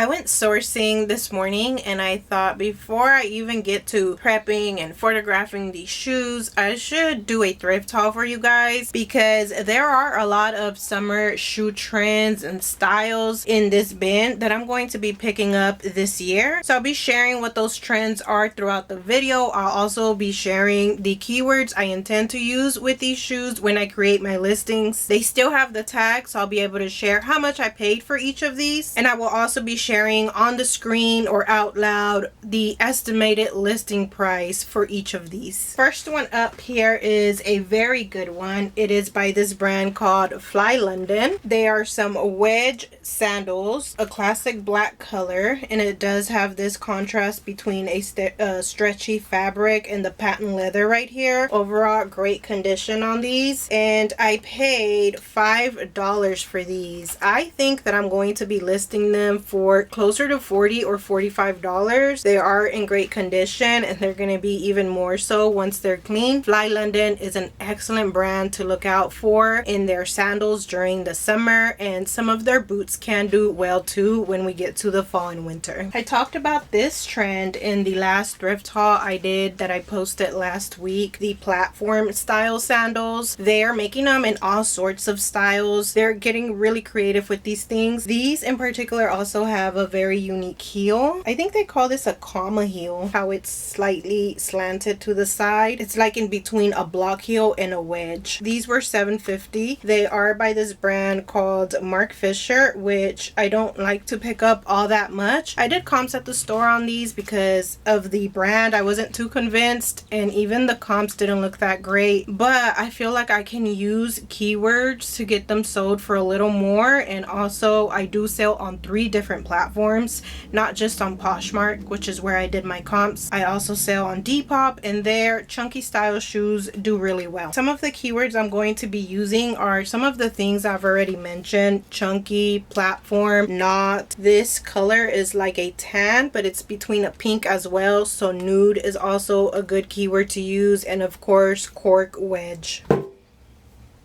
I went sourcing this morning and I thought before I even get to prepping and photographing these shoes, I should do a thrift haul for you guys because there are a lot of summer shoe trends and styles in this bin that I'm going to be picking up this year. So I'll be sharing what those trends are throughout the video. I'll also be sharing the keywords I intend to use with these shoes when I create my listings. They still have the tag, so I'll be able to share how much I paid for each of these, and I will also be sharing on the screen or out loud the estimated listing price for each of these. First one up here is a very good one. It is by this brand called Fly London. They are some wedge sandals, a classic black color, and it does have this contrast between a stretchy fabric and the patent leather right here. Overall, great condition on these, and I paid $5 for these. I think that I'm going to be listing them for closer to $40 or $45. They are in great condition and they're going to be even more so once they're clean. Fly London is an excellent brand to look out for in their sandals during the summer, and some of their boots can do well too when we get to the fall and winter. I talked about this trend in the last thrift haul I did that I posted last week, the platform style sandals. They're making them in all sorts of styles. They're getting really creative with these things. These in particular also have a very unique heel. I think they call this a comma heel, how it's slightly slanted to the side. It's like in between a block heel and a wedge. These were $7.50. They are by this brand called Mark Fisher, which I don't like to pick up all that much. I did comps at the store on these because of the brand. I wasn't too convinced, and even the comps didn't look that great, but I feel like I can use keywords to get them sold for a little more. And also I do sell on 3 different platforms, not just on Poshmark, which is where I did my comps. I also sell on Depop, and their chunky style shoes do really well. Some of the keywords I'm going to be using are some of the things I've already mentioned: chunky, platform, knot. This color is like a tan, but it's between a pink as well, so nude is also a good keyword to use, and of course cork wedge.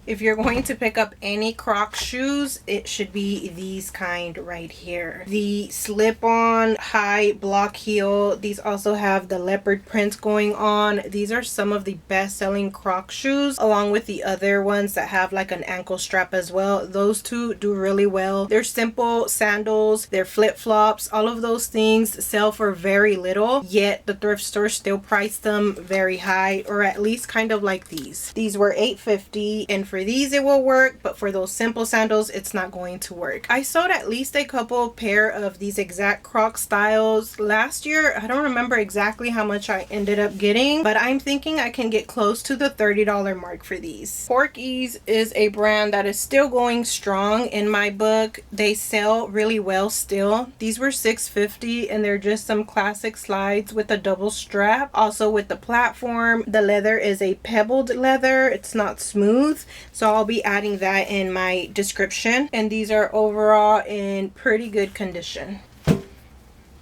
If you're going to pick up any Crocs shoes, it should be these kind right here. The slip-on high block heel. These also have the leopard prints going on. These are some of the best-selling Crocs shoes, along with the other ones that have like an ankle strap as well. Those two do really well. They're simple sandals, they're flip-flops. All of those things sell for very little, yet the thrift store still priced them very high, or at least kind of like these. These were $8.50, and for these it will work, but for those simple sandals it's not going to work. I sold at least a couple pair of these exact Croc styles last year. I don't remember exactly how much I ended up getting, but I'm thinking I can get close to the $30 mark for these. Porkies is a brand that is still going strong in my book. They sell really well still. These were $6.50, and they're just some classic slides with a double strap, also with the platform. The leather is a pebbled leather. It's not smooth, so I'll be adding that in my description, and these are overall in pretty good condition.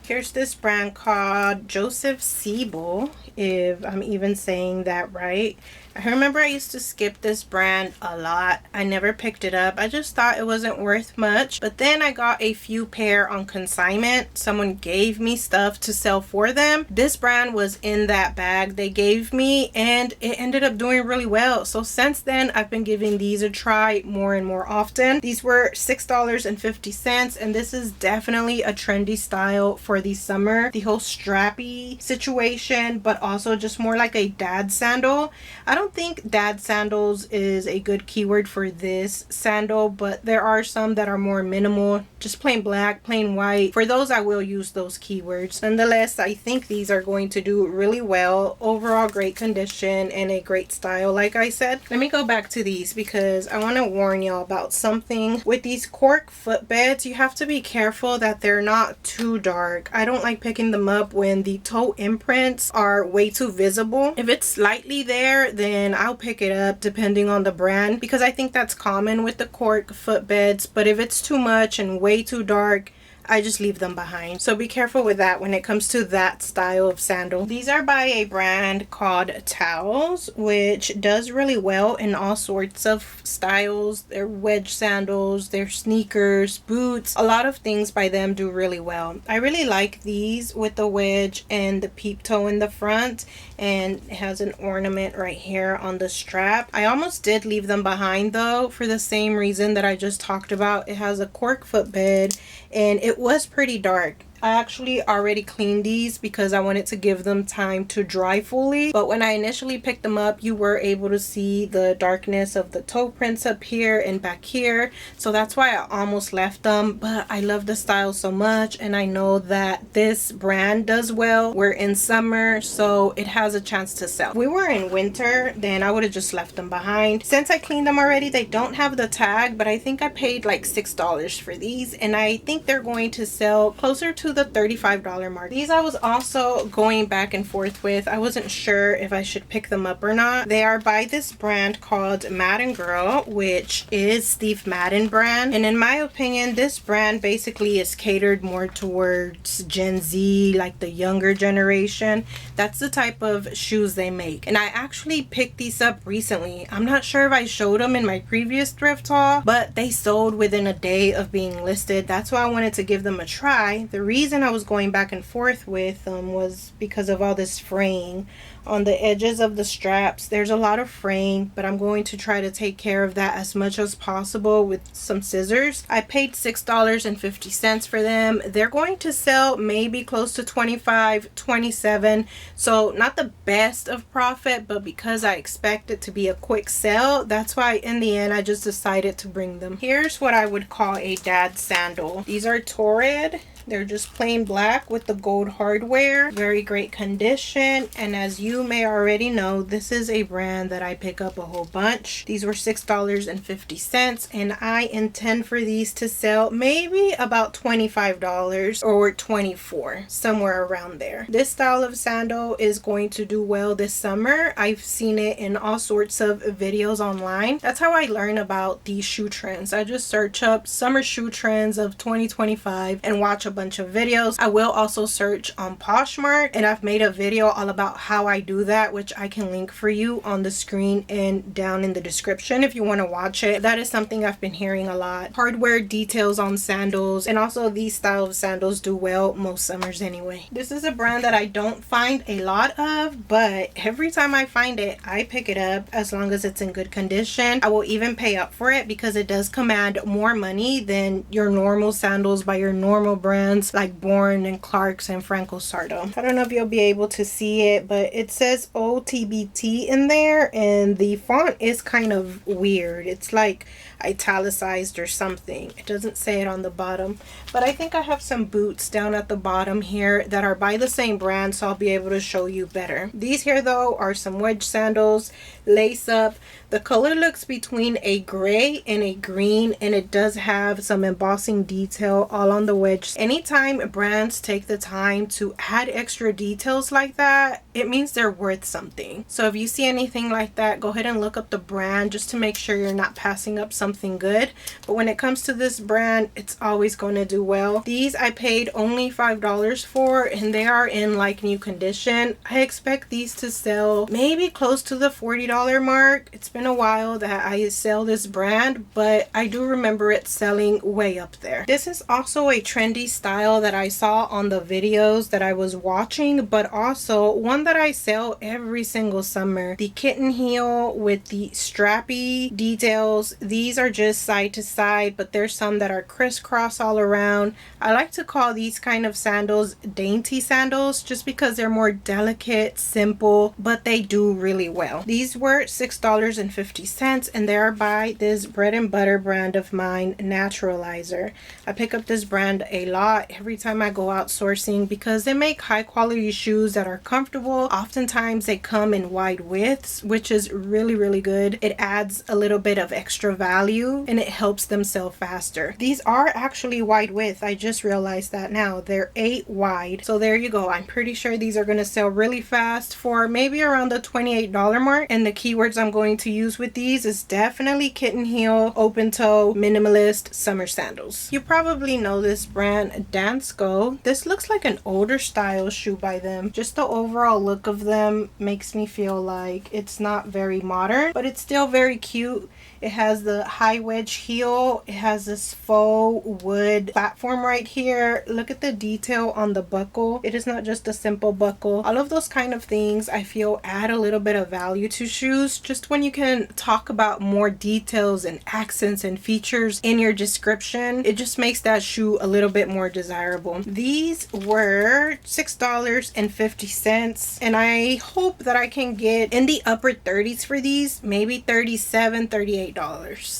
Here's this brand called Joseph Siebel, if I'm even saying that right. I remember I used to skip this brand a lot. I never picked it up. I just thought it wasn't worth much. But then I got a few pair on consignment. Someone gave me stuff to sell for them. This brand was in that bag they gave me, and it ended up doing really well. So since then, I've been giving these a try more and more often. These were $6.50, and this is definitely a trendy style for the summer. The whole strappy situation, but also just more like a dad sandal. I don't think dad sandals is a good keyword for this sandal, but there are some that are more minimal, just plain black, plain white. For those I will use those keywords. Nonetheless, I think these are going to do really well. Overall great condition and a great style, like I said. Let me go back to these because I want to warn y'all about something. With these cork footbeds, you have to be careful that they're not too dark. I don't like picking them up when the toe imprints are way too visible. If it's slightly there, then I'll pick it up depending on the brand, because I think that's common with the cork footbeds. But if it's too much and way too dark, I just leave them behind. So be careful with that when it comes to that style of sandal. These are by a brand called Towels, which does really well in all sorts of styles. They're wedge sandals, they're sneakers, boots. A lot of things by them do really well. I really like these with the wedge and the peep toe in the front, and it has an ornament right here on the strap. I almost did leave them behind though, for the same reason that I just talked about. It has a cork footbed and it was pretty dark. I actually already cleaned these because I wanted to give them time to dry fully. But when I initially picked them up, you were able to see the darkness of the toe prints up here and back here. So that's why I almost left them. But I love the style so much, and I know that this brand does well. We're in summer, so it has a chance to sell. If we were in winter, then I would have just left them behind. Since I cleaned them already, they don't have the tag, but I think I paid like $6 for these, and I think they're going to sell closer to the $35 mark. These I was also going back and forth with. I wasn't sure if I should pick them up or not. They are by this brand called Madden Girl, which is Steve Madden brand, and in my opinion this brand basically is catered more towards Gen Z, like the younger generation. That's the type of shoes they make, and I actually picked these up recently. I'm not sure if I showed them in my previous thrift haul, but they sold within a day of being listed. That's why I wanted to give them a try. The reason I was going back and forth with them was because of all this fraying on the edges of the straps. There's a lot of fraying, but I'm going to try to take care of that as much as possible with some scissors. I paid $6.50 for them. They're going to sell maybe close to 25, 27, so not the best of profit, but because I expect it to be a quick sell, that's why in the end I just decided to bring them. Here's what I would call a dad sandal. These are Torrid. They're just plain black with the gold hardware. Very great condition, and as you may already know, this is a brand that I pick up a whole bunch. These were $6.50, and I intend for these to sell maybe about $25 or $24, somewhere around there. This style of sandal is going to do well this summer. I've seen it in all sorts of videos online. That's how I learn about these shoe trends. I just search up summer shoe trends of 2025 and watch a bunch of videos. I will also search on Poshmark, and I've made a video all about how I do that, which I can link for you on the screen and down in the description if you want to watch it. That is something I've been hearing a lot. Hardware details on sandals, and also these style of sandals do well most summers anyway. This is a brand that I don't find a lot of, but every time I find it, I pick it up as long as it's in good condition. I will even pay up for it because it does command more money than your normal sandals by your normal brand like Bourne and Clarks and Franco Sarto. I don't know if you'll be able to see it, but it says OTBT in there, and the font is kind of weird. It's like italicized or something. It doesn't say it on the bottom, but I think I have some boots down at the bottom here that are by the same brand, so I'll be able to show you better. These here though are some wedge sandals, lace up. The color looks between a gray and a green, and it does have some embossing detail all on the wedge. Anytime brands take the time to add extra details like that, it means they're worth something. So if you see anything like that, go ahead and look up the brand just to make sure you're not passing up something good. But when it comes to this brand, it's always going to do well. These I paid only $5 for, and they are in like new condition. I expect these to sell maybe close to the $40 mark. It's been a while that I sell this brand, but I do remember it selling way up there. This is also a trendy style that I saw on the videos that I was watching, but also one that I sell every single summer. The kitten heel with the strappy details. These are just side to side, but there's some that are crisscross all around. I like to call these kind of sandals dainty sandals just because they're more delicate, simple, but they do really well. These were $6.50, and they're by this bread and butter brand of mine, Naturalizer. I pick up this brand a lot every time I go out sourcing because they make high quality shoes that are comfortable. Oftentimes they come in wide widths, which is really good. It adds a little bit of extra value value and it helps them sell faster. These are actually wide width. I just realized that now. They're 8 wide. So there you go. I'm pretty sure these are going to sell really fast for maybe around the $28 mark. And the keywords I'm going to use with these is definitely kitten heel, open toe, minimalist, summer sandals. You probably know this brand, Dansko. This looks like an older style shoe by them. Just the overall look of them makes me feel like it's not very modern, but it's still very cute. It has the high wedge heel. It has this faux wood platform right here. Look at the detail on the buckle. It is not just a simple buckle. All of those kind of things I feel add a little bit of value to shoes. Just when you can talk about more details and accents and features in your description, it just makes that shoe a little bit more desirable. These were $6.50, and I hope that I can get in the upper 30s for these, maybe $37, $38.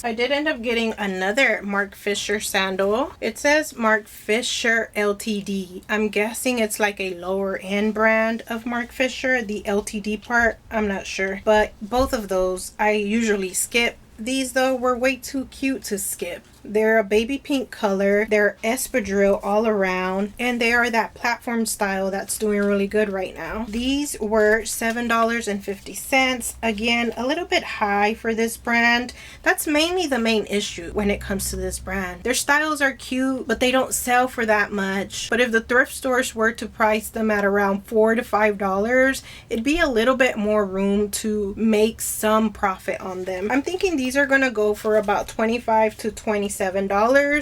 I did end up getting another Mark Fisher sandal. It says Mark Fisher Ltd. I'm guessing it's like a lower end brand of Mark Fisher. The Ltd part, I'm not sure. But both of those I usually skip. These though were way too cute to skip. They're a baby pink color. They're espadrille all around, and they are that platform style that's doing really good right now. These were $7.50. Again, a little bit high for this brand. That's mainly the main issue when it comes to this brand. Their styles are cute, but they don't sell for that much. But if the thrift stores were to price them at around $4 to $5, it'd be a little bit more room to make some profit on them. I'm thinking these are gonna go for about $25 to $27,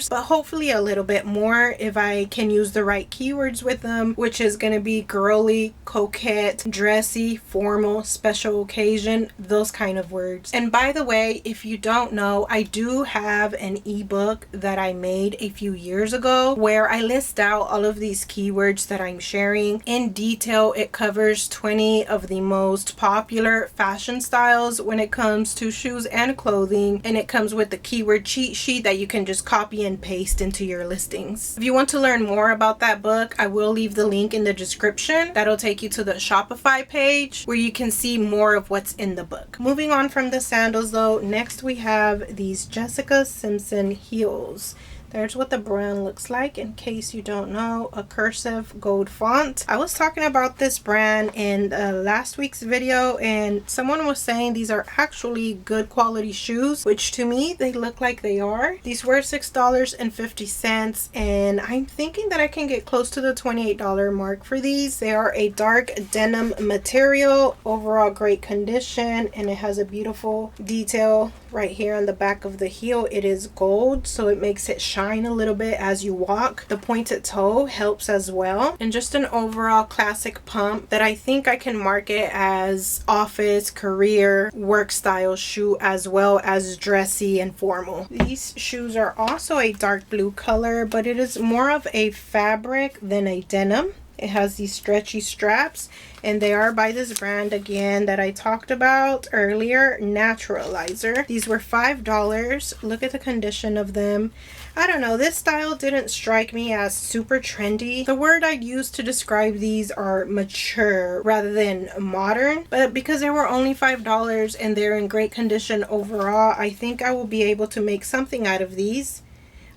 but hopefully a little bit more if I can use the right keywords with them, which is going to be girly, coquette, dressy, formal, special occasion, those kind of words. And by the way, if you don't know, I do have an ebook that I made a few years ago where I list out all of these keywords that I'm sharing in detail. It covers 20 of the most popular fashion styles when it comes to shoes and clothing, and it comes with the keyword cheat sheet that you can just copy and paste into your listings. If you want to learn more about that book, I will leave the link in the description. That'll take you to the Shopify page where you can see more of what's in the book. Moving on from the sandals though, next we have these Jessica Simpson heels. There's what the brand looks like in case you don't know, a cursive gold font. I was talking about this brand in last week's video, and someone was saying these are actually good quality shoes, which to me they look like they are. These were $6.50, and I'm thinking that I can get close to the $28 mark for these. They are a dark denim material, overall great condition, and it has a beautiful detail right here on the back of the heel. It is gold, so it makes it shine a little bit as you walk. The pointed toe helps as well, and just an overall classic pump that I think I can market as office, career, work style shoe as well as dressy and formal. These shoes are also a dark blue color, but it is more of a fabric than a denim. It has these stretchy straps, and they are by this brand again that I talked about earlier, Naturalizer. These were $5. Look at the condition of them. I don't know, this style didn't strike me as super trendy. The word I'd use to describe these are mature rather than modern, but because they were only $5 and they're in great condition overall, I think I will be able to make something out of these.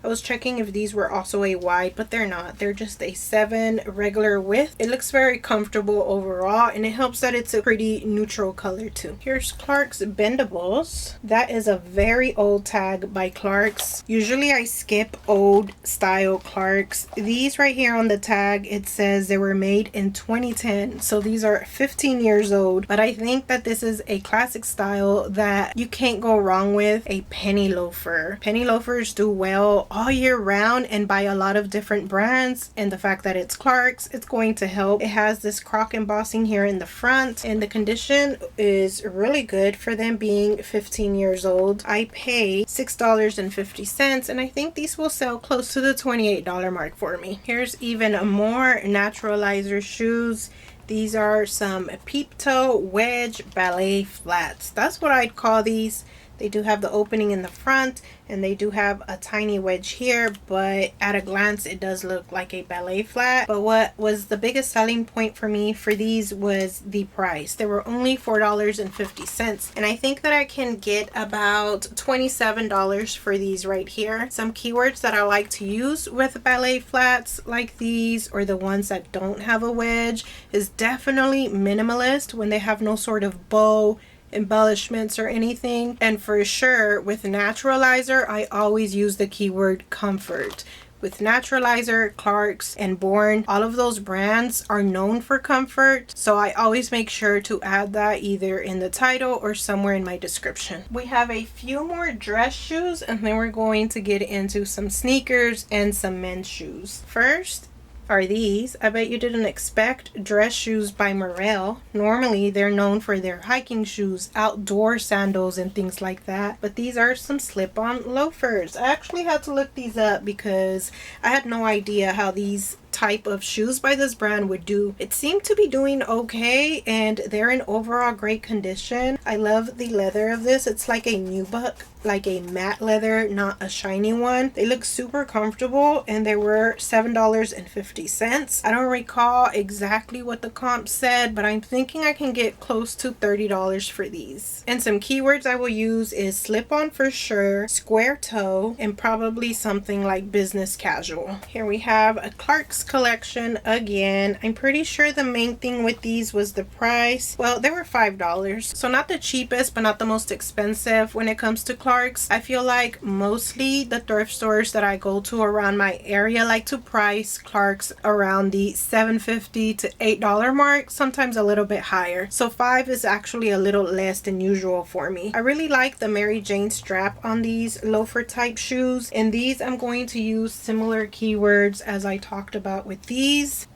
I was checking if these were also a wide, but they're not. They're just a 7 regular width. It looks very comfortable overall, and it helps that it's a pretty neutral color too. Here's Clarks Bendables. That is a very old tag by Clarks. Usually I skip old style Clarks. These right here on the tag, it says they were made in 2010. So these are 15 years old, but I think that this is a classic style that you can't go wrong with. A penny loafer. Penny loafers do well all year round and by a lot of different brands, and the fact that it's Clarks, it's going to help. It has this croc embossing here in the front, and the condition is really good for them being 15 years old. I pay $6.50, and I think these will sell close to the $28 mark for me. Here's even more Naturalizer shoes. These are some peep toe wedge ballet flats. That's what I'd call these. They do have the opening in the front, and they do have a tiny wedge here, but at a glance it does look like a ballet flat. But what was the biggest selling point for me for these was the price. They were only $4.50, and I think that I can get about $27 for these right here. Some keywords that I like to use with ballet flats like these, or the ones that don't have a wedge, is definitely minimalist, when they have no sort of bow, embellishments, or anything. And for sure with Naturalizer, I always use the keyword comfort. With Naturalizer, Clarks, and Born, all of those brands are known for comfort, so I always make sure to add that either in the title or somewhere in my description. We have a few more dress shoes, and then we're going to get into some sneakers and some men's shoes. First are these. I bet you didn't expect dress shoes by Merrell. Normally they're known for their hiking shoes, outdoor sandals, and things like that, but these are some slip-on loafers. I actually had to look these up because I had no idea how these type of shoes by this brand would do. It seemed to be doing okay, and they're in overall great condition. I love the leather of this. It's like a nubuck, like a matte leather, not a shiny one. They look super comfortable, and they were $7.50. I don't recall exactly what the comp said, but I'm thinking I can get close to $30 for these. And some keywords I will use is slip-on for sure, square toe, and probably something like business casual. Here we have a Clarks collection again. I'm pretty sure the main thing with these was the price. Well, they were $5, so not the cheapest but not the most expensive when it comes to Clarks. I feel like mostly the thrift stores that I go to around my area like to price Clarks around the $7.50 to $8 mark, sometimes a little bit higher, so $5 is actually a little less than usual for me. I really like the Mary Jane strap on these loafer type shoes, and these I'm going to use similar keywords as I talked about with these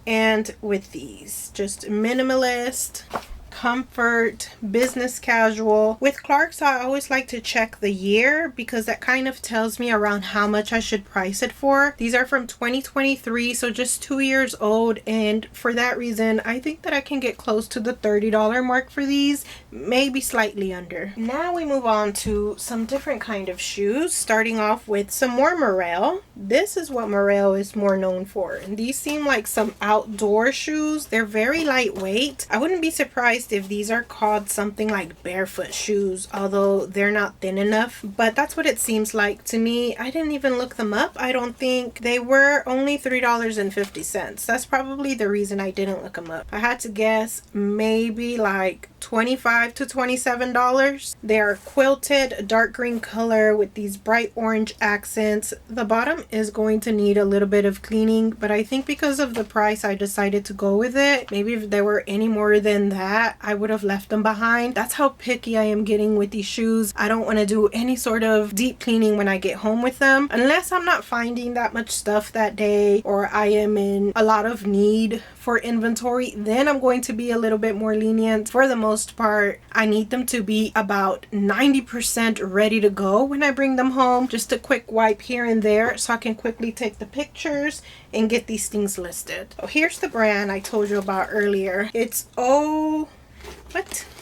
and with these. Just minimalist, comfort, business casual. With Clarks, I always like to check the year because that kind of tells me around how much I should price it for. These are from 2023, so just 2 years old, and for that reason I think that I can get close to the $30 mark for these, maybe slightly under. Now we move on to some different kind of shoes, starting off with some more Merrell. This is what Merrell is more known for, and these seem like some outdoor shoes. They're very lightweight. I wouldn't be surprised if these are called something like barefoot shoes, although they're not thin enough, but that's what it seems like to me. I didn't even look them up. I don't think they were only $3.50. That's probably the reason I didn't look them up. I had to guess maybe like $25 to $27. They are quilted, dark green color with these bright orange accents. The bottom is going to need a little bit of cleaning, but I think because of the price I decided to go with it. Maybe if there were any more than that I would have left them behind. That's how picky I am getting with these shoes. I don't want to do any sort of deep cleaning when I get home with them, unless I'm not finding that much stuff that day or I am in a lot of need for inventory. Then I'm going to be a little bit more lenient. For the most part, I need them to be about 90% ready to go when I bring them home. Just a quick wipe here and there so I can quickly take the pictures and get these things listed. So here's the brand I told you about earlier. It's Wait.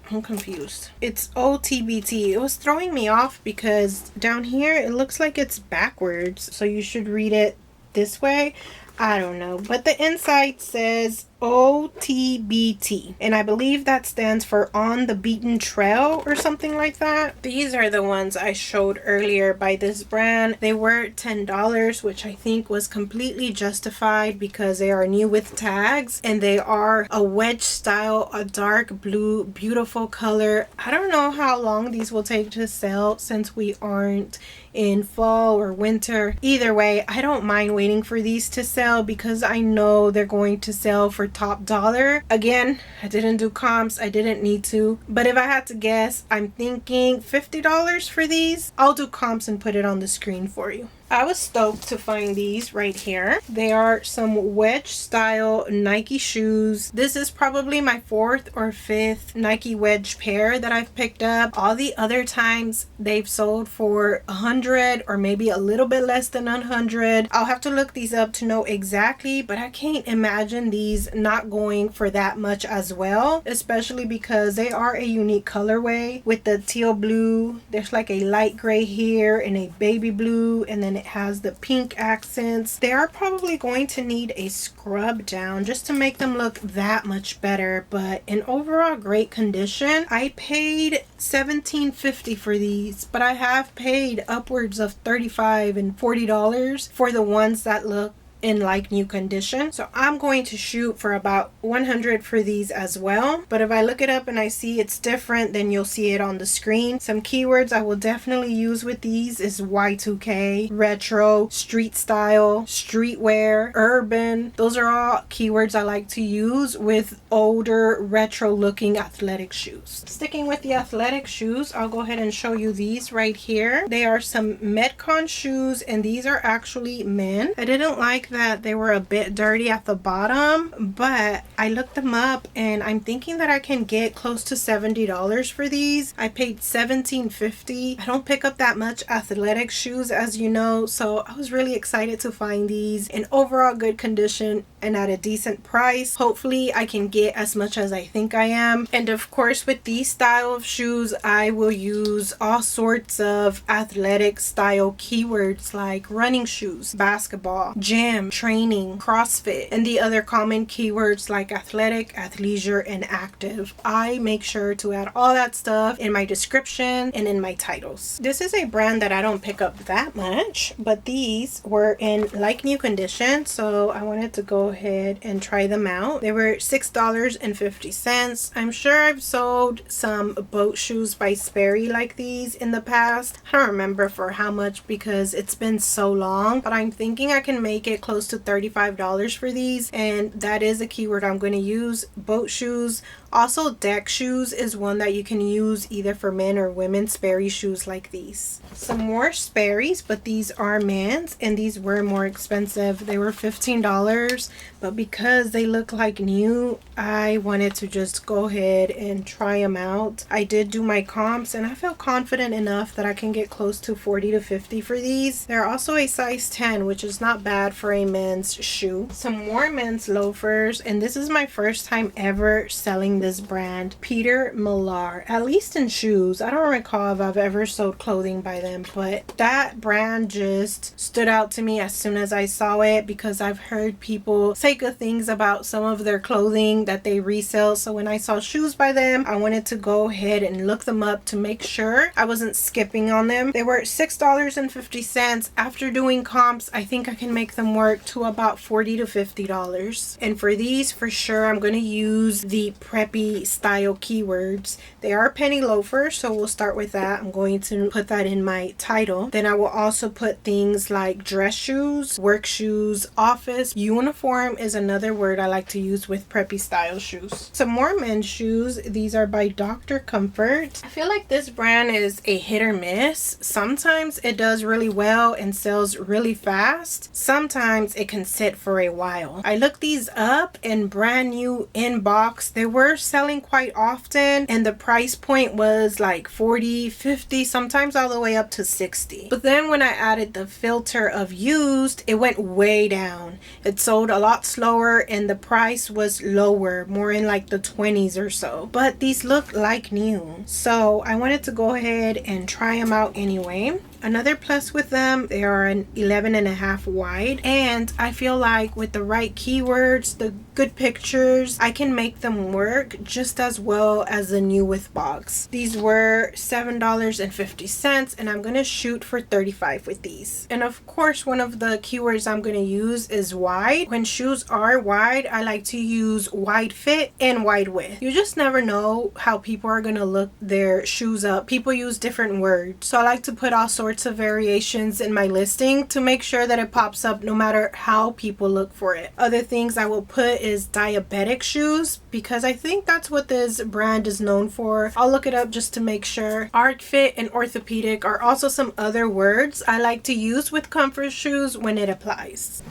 I'm confused. It's OTBT. It was throwing me off because down here it looks like it's backwards. So you should read it this way. I don't know. But the inside says OTBT, and I believe that stands for On the Beaten Trail or something like that. These are the ones I showed earlier by this brand. They were $10, which I think was completely justified because they are new with tags, and they are a wedge style, a dark blue, beautiful color. I don't know how long these will take to sell since we aren't in fall or winter. Either way, I don't mind waiting for these to sell because I know they're going to sell for top dollar. Again, I didn't do comps. I didn't need to. But if I had to guess, I'm thinking $50 for these. I'll do comps and put it on the screen for you. I was stoked to find these right here. They are some wedge style Nike shoes. This is probably my 4th or 5th Nike wedge pair that I've picked up. All the other times they've sold for $100 or maybe a little bit less than $100. I'll have to look these up to know exactly, but I can't imagine these not going for that much as well, especially because they are a unique colorway with the teal blue. There's like a light gray here and a baby blue, and then it has the pink accents. They are probably going to need a scrub down just to make them look that much better, but in overall great condition. I paid $17.50 for these, but I have paid upwards of $35 and $40 for the ones that look in like new condition. So I'm going to shoot for about 100 for these as well. But if I look it up and I see it's different, then you'll see it on the screen. Some keywords I will definitely use with these is Y2K, retro, street style, streetwear, urban. Those are all keywords I like to use with older retro looking athletic shoes. Sticking with the athletic shoes, I'll go ahead and show you these right here. They are some Metcon shoes, and these are actually men. I didn't like that they were a bit dirty at the bottom, but I looked them up and I'm thinking that I can get close to $70 for these. I paid $17.50. I don't pick up that much athletic shoes, as you know, so I was really excited to find these in overall good condition and at a decent price. Hopefully I can get as much as I think I am. And of course, with these style of shoes, I will use all sorts of athletic style keywords like running shoes, basketball, gym, training, CrossFit, and the other common keywords like athletic, athleisure, and active. I make sure to add all that stuff in my description and in my titles. This is a brand that I don't pick up that much, but these were in like new condition, so I wanted to go ahead and try them out. They were $6.50. I'm sure I've sold some boat shoes by Sperry like these in the past. I don't remember for how much because it's been so long, but I'm thinking I can make it close to $35 for these, and that is a keyword I'm going to use. Boat shoes. Also, deck shoes is one that you can use either for men or women. Sperry shoes like these. Some more Sperry's, but these are men's, and these were more expensive. They were $15, but because they look like new, I wanted to just go ahead and try them out. I did do my comps, and I felt confident enough that I can get close to 40 to 50 for these. They're also a size 10, which is not bad for a men's shoe. Some more men's loafers, and this is my first time ever selling this brand, Peter Millar, at least in shoes. I don't recall if I've ever sold clothing by them, but that brand just stood out to me as soon as I saw it because I've heard people say good things about some of their clothing that they resell. So when I saw shoes by them, I wanted to go ahead and look them up to make sure I wasn't skipping on them. They were $6.50. After doing comps, I think I can make them work to about $40 to $50. And for these, for sure, I'm going to use the preppy style keywords. They are penny loafers, so we'll start with that. I'm going to put that in my title. Then I will also put things like dress shoes, work shoes, office. Uniform is another word I like to use with preppy style shoes. Some more men's shoes. These are by Dr. Comfort. I feel like this brand is a hit or miss. Sometimes it does really well and sells really fast. Sometimes it can sit for a while. I looked these up and brand new in box. They were selling quite often and the price point was like 40, 50, sometimes all the way up to 60. But then when I added the filter of used, it went way down. It sold a lot slower and the price was lower, more in like the 20s or so. But these look like new, so I wanted to go ahead and try them out anyway. Another plus with them, they are an 11.5 wide, and I feel like with the right keywords, the good pictures, I can make them work just as well as the new with box. These were $7.50, and I'm gonna shoot for 35 with these. And of course, one of the keywords I'm gonna use is wide. When shoes are wide, I like to use wide fit and wide width. You just never know how people are gonna look their shoes up. People use different words, so I like to put also sorts of variations in my listing to make sure that it pops up no matter how people look for it. Other things I will put is diabetic shoes because I think that's what this brand is known for. I'll look it up just to make sure. Arch Fit and orthopedic are also some other words I like to use with comfort shoes when it applies.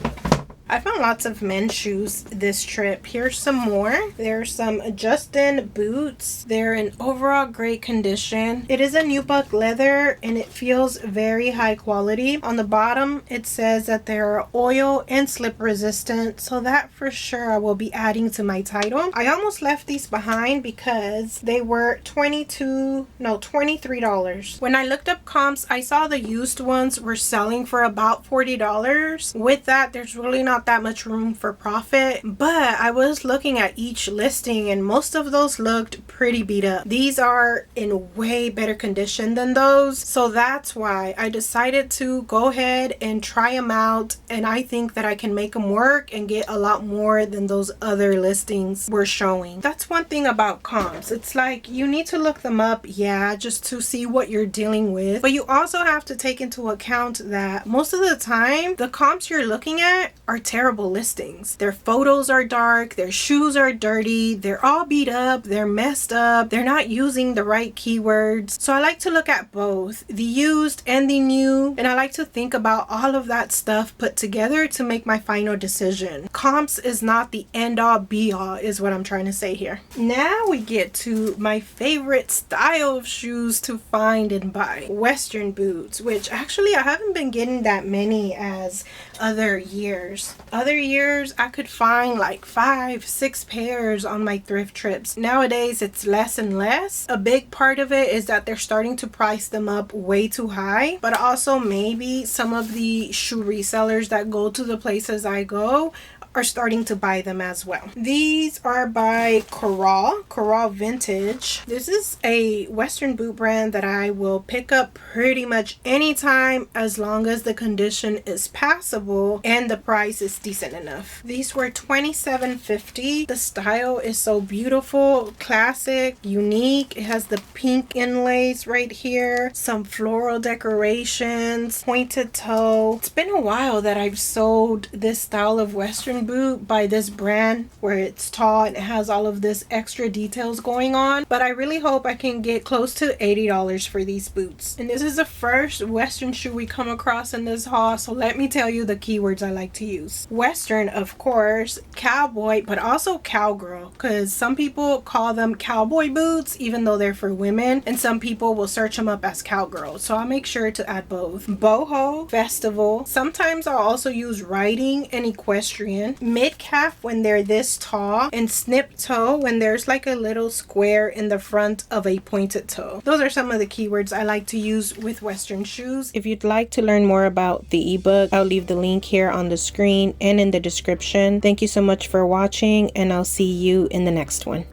I found lots of men's shoes this trip. Here's some more. There's some Justin boots. They're in overall great condition. It is a nubuck leather and it feels very high quality. On the bottom it says that they're oil and slip resistant, so that for sure I will be adding to my title. I almost left these behind because they were $23. When I looked up comps, I saw the used ones were selling for about $40. With that, there's really not that much room for profit, but I was looking at each listing and most of those looked pretty beat up. These are in way better condition than those, so that's why I decided to go ahead and try them out, and I think that I can make them work and get a lot more than those other listings were showing. That's one thing about comps. It's like you need to look them up, yeah, just to see what you're dealing with, but you also have to take into account that most of the time the comps you're looking at are terrible listings. Their photos are dark, their shoes are dirty, they're all beat up, they're messed up, they're not using the right keywords. So I like to look at both the used and the new, and I like to think about all of that stuff put together to make my final decision. Comps is not the end all be all is what I'm trying to say here. Now we get to my favorite style of shoes to find and buy. Western boots, which actually I haven't been getting that many as other years. Other years I could find like 5-6 pairs on my thrift trips. Nowadays it's less and less. A big part of it is that they're starting to price them up way too high, but also maybe some of the shoe resellers that go to the places I go are starting to buy them as well. These are by Koral Vintage. This is a Western boot brand that I will pick up pretty much anytime as long as the condition is passable and the price is decent enough. These were $27.50. The style is so beautiful, classic, unique. It has the pink inlays right here, some floral decorations, pointed toe. It's been a while that I've sold this style of Western boot by this brand where it's tall and it has all of this extra details going on, but I really hope I can get close to $80 for these boots. And this is the first Western shoe we come across in this haul, so let me tell you the keywords I like to use. Western, of course, cowboy, but also cowgirl, because some people call them cowboy boots even though they're for women, and some people will search them up as cowgirl, so I'll make sure to add both. Boho, festival. Sometimes I'll also use riding and equestrian. Mid-calf when they're this tall, and snip toe when there's like a little square in the front of a pointed toe. Those are some of the keywords I like to use with Western shoes. If you'd like to learn more about the ebook, I'll leave the link here on the screen and in the description. Thank you so much for watching, and I'll see you in the next one.